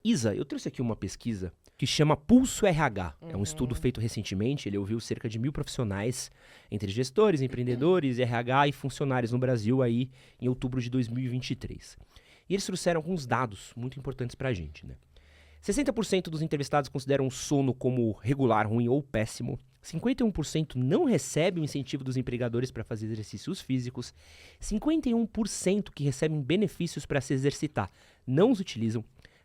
Isa, eu trouxe aqui uma pesquisa que chama Pulso RH. É um estudo feito recentemente, ele ouviu cerca de 1.000 profissionais, entre gestores, empreendedores, RH e funcionários no Brasil aí em outubro de 2023. E eles trouxeram alguns dados muito importantes pra gente, né? 60% dos entrevistados consideram o sono como regular, ruim ou péssimo. 51% não recebem o incentivo dos empregadores para fazer exercícios físicos. 51% que recebem benefícios para se exercitar não os utilizam.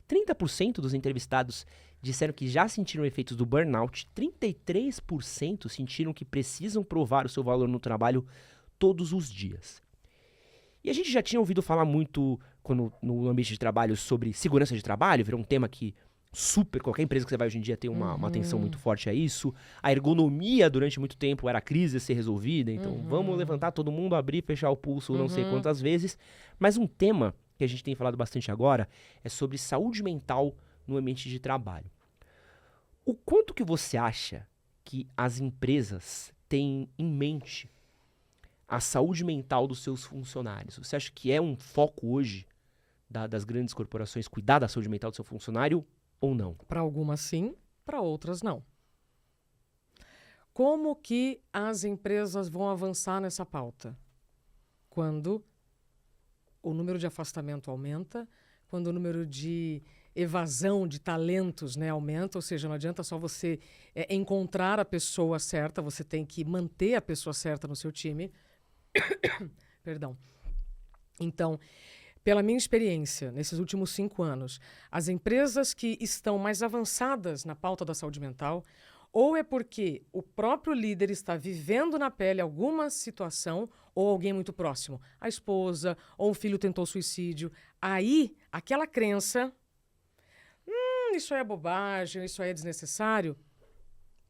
30% dos entrevistados disseram que já sentiram efeitos do burnout. 33% sentiram que precisam provar o seu valor no trabalho todos os dias. E a gente já tinha ouvido falar muito no ambiente de trabalho sobre segurança de trabalho, virou um tema que qualquer empresa que você vai hoje em dia tem uma atenção muito forte a isso. A ergonomia durante muito tempo era a crise a ser resolvida, então vamos levantar todo mundo, abrir, fechar o pulso não sei quantas vezes. Mas um tema que a gente tem falado bastante agora é sobre saúde mental no ambiente de trabalho. O quanto que você acha que as empresas têm em mente a saúde mental dos seus funcionários? Você acha que é um foco hoje das grandes corporações cuidar da saúde mental do seu funcionário ou não? Para algumas sim, para outras não. Como que as empresas vão avançar nessa pauta? Quando o número de afastamento aumenta, quando o número de evasão de talentos, né, aumenta, ou seja, não adianta só você encontrar a pessoa certa, você tem que manter a pessoa certa no seu time. Perdão. Então, pela minha experiência, nesses últimos 5 anos, as empresas que estão mais avançadas na pauta da saúde mental, ou é porque o próprio líder está vivendo na pele alguma situação, ou alguém muito próximo, a esposa, ou um filho tentou suicídio. Aí, aquela crença, isso aí é bobagem, isso aí é desnecessário,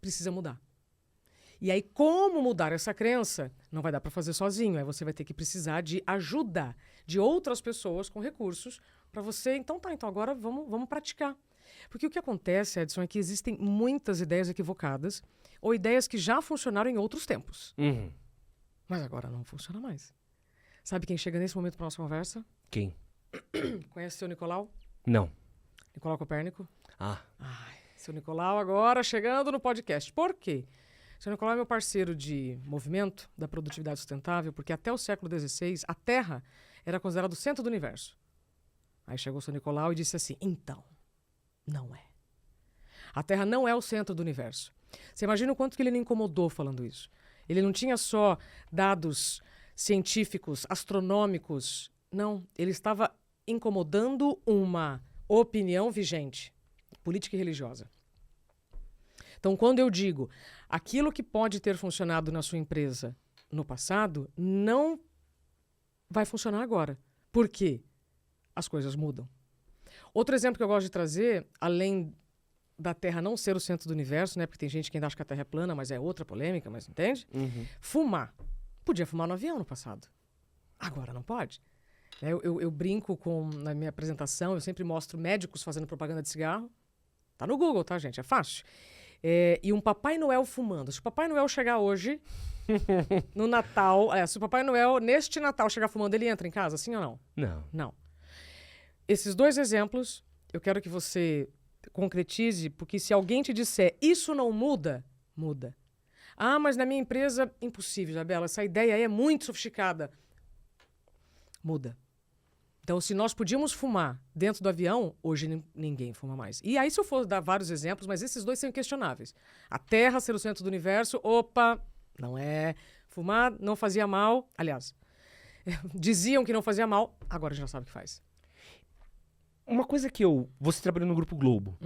precisa mudar. E aí, como mudar essa crença? Não vai dar para fazer sozinho. Aí você vai ter que precisar de ajuda de outras pessoas com recursos para você. Então agora vamos praticar. Porque o que acontece, Edson, é que existem muitas ideias equivocadas ou ideias que já funcionaram em outros tempos. Mas agora não funciona mais. Sabe quem chega nesse momento para nossa conversa? Quem? Conhece o seu Nicolau? Não. Nicolau Copérnico? Ah. Ai, seu Nicolau agora chegando no podcast. Por quê? Seu Nicolau é meu parceiro de movimento da produtividade sustentável, porque até o século XVI, a Terra era considerada o centro do universo. Aí chegou o seu Nicolau e disse assim, então, não é. A Terra não é o centro do universo. Você imagina o quanto que ele me incomodou falando isso. Ele não tinha só dados científicos, astronômicos. Não, ele estava incomodando uma opinião vigente, política e religiosa. Então, quando eu digo aquilo que pode ter funcionado na sua empresa no passado, não vai funcionar agora. Por quê? As coisas mudam. Outro exemplo que eu gosto de trazer, além da Terra não ser o centro do universo, né? Porque tem gente que ainda acha que a Terra é plana, mas é outra polêmica, mas entende? Fumar. Podia fumar no avião no passado. Agora não pode. Eu brinco na minha apresentação, eu sempre mostro médicos fazendo propaganda de cigarro. Tá no Google, tá, gente? É fácil. E um Papai Noel fumando. Se o Papai Noel chegar hoje, no Natal... se o Papai Noel, neste Natal, chegar fumando, ele entra em casa, sim ou não? Não. Não. Esses 2 exemplos, eu quero que você concretize, porque se alguém te disser, isso não muda, muda. Ah, mas na minha empresa, impossível, Isabela, essa ideia aí é muito sofisticada. Muda. Então, se nós podíamos fumar dentro do avião, hoje ninguém fuma mais. E aí, se eu for dar vários exemplos, mas esses 2 são inquestionáveis. A Terra ser o centro do universo, opa, não é. Fumar não fazia mal. Aliás, diziam que não fazia mal, agora já sabe o que faz. Uma coisa que você trabalhou no Grupo Globo.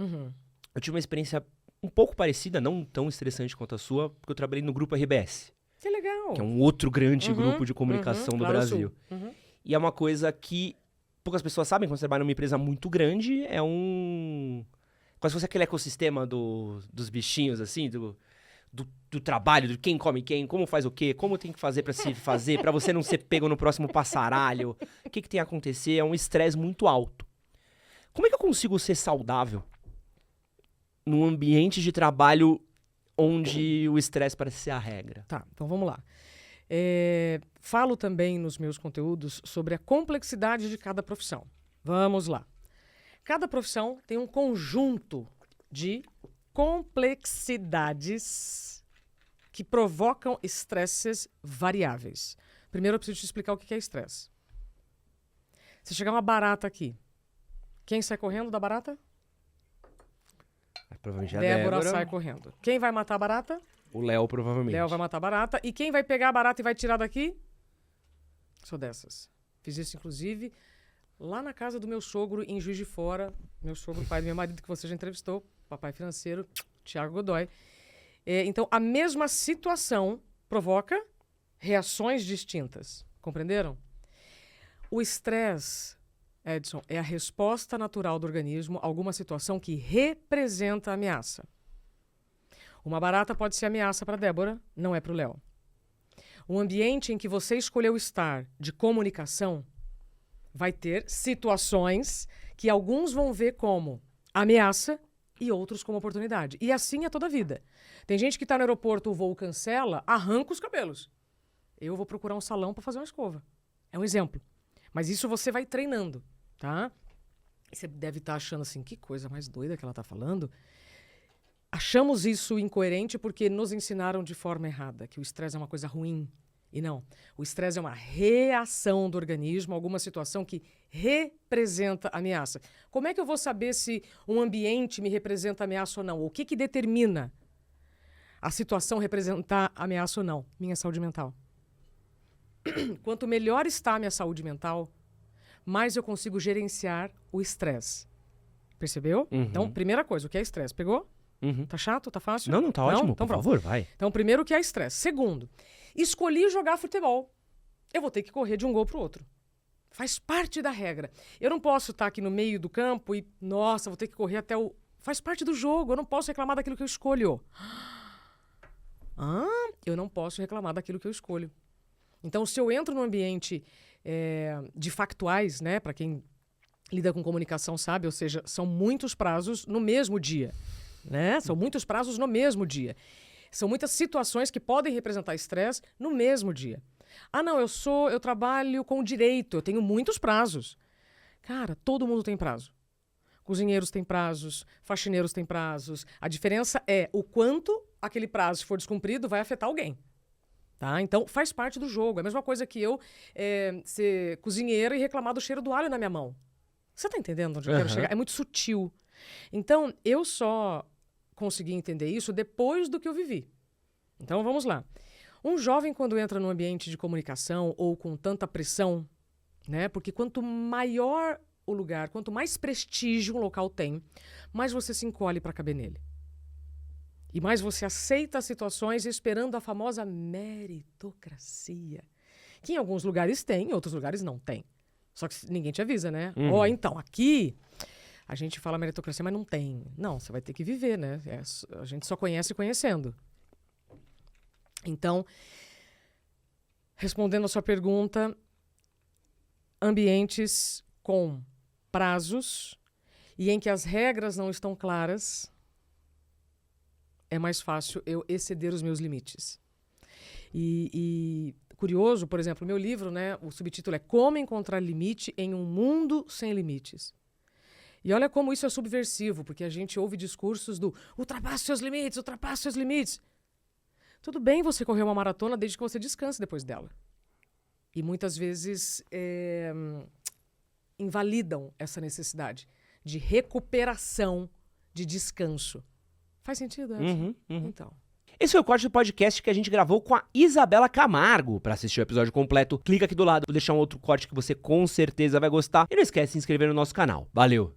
Eu tive uma experiência um pouco parecida, não tão estressante quanto a sua, porque eu trabalhei no Grupo RBS. Que legal. Que é um outro grande grupo de comunicação do Brasil. E é uma coisa que poucas pessoas sabem, quando você trabalha numa empresa muito grande, é quase fosse aquele ecossistema dos bichinhos, assim, do trabalho, de quem come quem, como faz o quê, como tem que fazer pra se fazer, pra você não ser pego no próximo passaralho, o que tem a acontecer, é um estresse muito alto. Como é que eu consigo ser saudável num ambiente de trabalho onde o estresse parece ser a regra? Tá, então vamos lá. Falo também nos meus conteúdos sobre a complexidade de cada profissão. Vamos lá. cada profissão tem um conjunto de complexidades que provocam estresses variáveis. Primeiro eu preciso te explicar o que é estresse. Se chegar uma barata aqui, quem sai correndo da barata? Provavelmente a Débora sai correndo. Quem vai matar a barata? O Léo, provavelmente. Léo vai matar a barata. E quem vai pegar a barata e vai tirar daqui? Sou dessas. Fiz isso, inclusive, lá na casa do meu sogro, em Juiz de Fora. Meu sogro, pai do meu marido, que você já entrevistou. Papai financeiro, Thiago Godoy. Então, a mesma situação provoca reações distintas. Compreenderam? O estresse, Edson, é a resposta natural do organismo a alguma situação que representa ameaça. Uma barata pode ser ameaça para Débora, não é para o Léo. O ambiente em que você escolheu estar, de comunicação, vai ter situações que alguns vão ver como ameaça e outros como oportunidade. E assim é toda a vida. Tem gente que está no aeroporto, o voo cancela, arranca os cabelos. Eu vou procurar um salão para fazer uma escova. É um exemplo. Mas isso você vai treinando, tá? E você deve estar achando assim, que coisa mais doida que ela está falando. Achamos isso incoerente porque nos ensinaram de forma errada, que o estresse é uma coisa ruim. E não. O estresse é uma reação do organismo a alguma situação que representa ameaça. Como é que eu vou saber se um ambiente me representa ameaça ou não? O que determina a situação representar ameaça ou não? Minha saúde mental. Quanto melhor está a minha saúde mental, mais eu consigo gerenciar o estresse. Percebeu? Uhum. Então, primeira coisa, o que é estresse? Pegou? Uhum. Tá chato? Tá fácil? Não, tá ótimo. Então, por pronto. favor, vai. Então, primeiro, o que é estresse? Segundo, escolhi jogar futebol. Eu vou ter que correr de um gol pro outro. Faz parte da regra. Eu não posso estar aqui no meio do campo e, nossa, vou ter que correr até o... Faz parte do jogo. Eu não posso reclamar daquilo que eu escolho. Eu não posso reclamar daquilo que eu escolho. Então, se eu entro num ambiente de factuais, né, para quem lida com comunicação sabe, ou seja, são muitos prazos no mesmo dia, né? São muitos prazos no mesmo dia. São muitas situações que podem representar estresse no mesmo dia. Não, eu trabalho com direito, eu tenho muitos prazos. Cara, todo mundo tem prazo. Cozinheiros têm prazos, faxineiros têm prazos. A diferença é o quanto aquele prazo, se for descumprido, vai afetar alguém. Tá? Então, faz parte do jogo. É a mesma coisa que eu ser cozinheira e reclamar do cheiro do alho na minha mão. Você está entendendo onde eu quero chegar? É muito sutil. Então, eu só consegui entender isso depois do que eu vivi. Então, vamos lá. Um jovem, quando entra num ambiente de comunicação ou com tanta pressão, né? Porque quanto maior o lugar, quanto mais prestígio um local tem, mais você se encolhe para caber nele. E mais você aceita as situações esperando a famosa meritocracia. Que em alguns lugares tem, em outros lugares não tem. Só que ninguém te avisa, né? Então, aqui a gente fala meritocracia, mas não tem. Não, você vai ter que viver, né? A gente só conhece conhecendo. Então, respondendo a sua pergunta, ambientes com prazos e em que as regras não estão claras, é mais fácil eu exceder os meus limites. E curioso, por exemplo, o meu livro, né, o subtítulo é Como Encontrar Limite em um Mundo Sem Limites. E olha como isso é subversivo, porque a gente ouve discursos do ultrapasse seus limites, ultrapasse seus limites. Tudo bem você correr uma maratona desde que você descanse depois dela. E muitas vezes invalidam essa necessidade de recuperação, de descanso. Faz sentido, Edson? Então. Esse foi o corte do podcast que a gente gravou com a Isabela Camargo. Para assistir o episódio completo, clica aqui do lado, vou deixar um outro corte que você com certeza vai gostar. E não esquece de se inscrever no nosso canal. Valeu!